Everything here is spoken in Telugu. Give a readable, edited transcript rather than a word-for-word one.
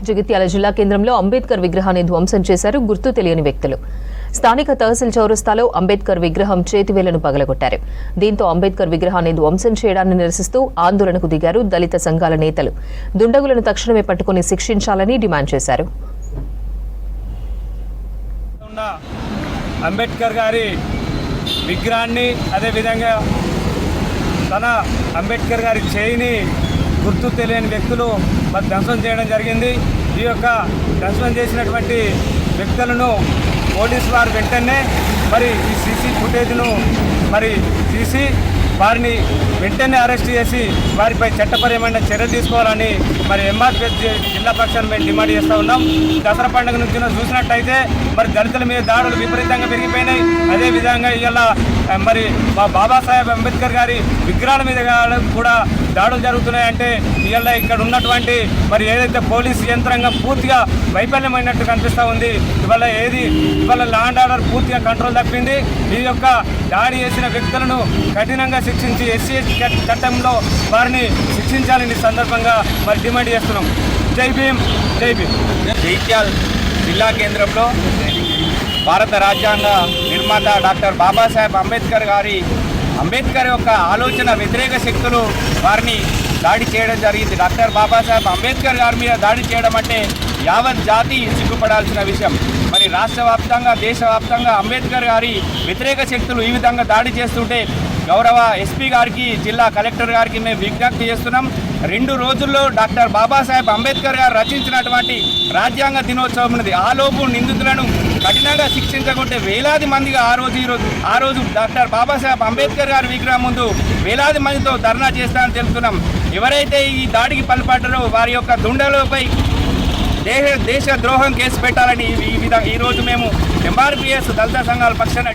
జగిత్యాల జిల్లా కేంద్రంలో అంబేద్కర్ విగ్రహాన్ని ధ్వంసం చేశారు గుర్తు తెలియని వ్యక్తులు. స్థానిక తహసీల్ చౌరస్తాలో అంబేద్కర్ విగ్రహం చేతివేళ్లను పగలగొట్టారు. దీంతో అంబేద్కర్ విగ్రహాన్ని ధ్వంసం చేయడాన్ని నిరసిస్తూ ఆందోళనకు దిగారు దళిత సంఘాల నేతలు. దుండగులను తక్షణమే పట్టుకుని శిక్షించాలని డిమాండ్ చేశారు. అంబేద్కర్ గారి విగ్రహాన్ని అదేవిధంగా తన అంబేద్కర్ గారి చేయిని గుర్తు తెలియని వ్యక్తులు మరి ధ్వంసం చేయడం జరిగింది. ఈ యొక్క ధ్వంసం చేసినటువంటి వ్యక్తులను పోలీసు వారు వెంటనే మరి ఈ సీసీ ఫుటేజ్ను మరి తీసి వారిని వెంటనే అరెస్ట్ చేసి వారిపై చట్టపరమైన చర్య తీసుకోవాలని మరి ఎంఆర్పీఎస్ జిల్లా పక్షాన్ని మేము డిమాండ్ చేస్తూ ఉన్నాం. దసరా పండుగ నుంచి చూసినట్టయితే మరి దళితుల మీద దాడులు విపరీతంగా పెరిగిపోయినాయి. అదేవిధంగా ఇలా మరి మా బాబాసాహెబ్ అంబేద్కర్ గారి విగ్రహాల మీద కూడా దాడులు జరుగుతున్నాయంటే ఇలా ఇక్కడ ఉన్నటువంటి మరి ఏదైతే పోలీసు యంత్రాంగం పూర్తిగా వైఫల్యమైనట్టు కనిపిస్తూ ఉంది. ఇవాళ లా అండ్ ఆర్డర్ పూర్తిగా కంట్రోల్ తప్పింది. ఈ యొక్క దాడి చేసిన వ్యక్తులను కఠినంగా శిక్షించి ఎస్సీ చట్టంలో వారిని శిక్షించాలని సందర్భంగా మరి డిమాండ్ చేస్తున్నాం. జై భీమ్, జై భీమ్. జగిత్యాల జిల్లా కేంద్రంలో భారత రాజ్యాంగ నిర్మాత డాక్టర్ బాబాసాహెబ్ అంబేద్కర్ యొక్క ఆలోచన వ్యతిరేక శక్తులు వారిని దాడి చేయడం జరిగింది. డాక్టర్ బాబాసాహెబ్ అంబేద్కర్ గారి మీద దాడి చేయడం అంటే యావత్ జాతి సిగ్గుపడాల్సిన విషయం. మరి రాష్ట్ర వ్యాప్తంగా దేశవ్యాప్తంగా అంబేద్కర్ గారి వ్యతిరేక శక్తులు ఈ విధంగా దాడి చేస్తుంటే గౌరవ ఎస్పీ గారికి జిల్లా కలెక్టర్ గారికి మేము విజ్ఞప్తి చేస్తున్నాం. 2 రోజుల్లో డాక్టర్ బాబాసాహెబ్ అంబేద్కర్ గారు రచించినటువంటి రాజ్యాంగ దినోత్సవం ఉన్నది. ఆ లోపు నిందితులను కఠినంగా శిక్షించకుంటే వేలాది మందిగా ఆ రోజు డాక్టర్ బాబాసాహెబ్ అంబేద్కర్ గారి విగ్రహం ముందు వేలాది మందితో ధర్నా చేస్తామని తెలుపుతున్నాం. ఎవరైతే ఈ దాడికి పాల్పడ్డారో వారి యొక్క దుండలపై దేశ ద్రోహం కేసు పెట్టాలని ఈరోజు మేము ఎంఆర్పీఎస్ దళిత సంఘాల పక్షాన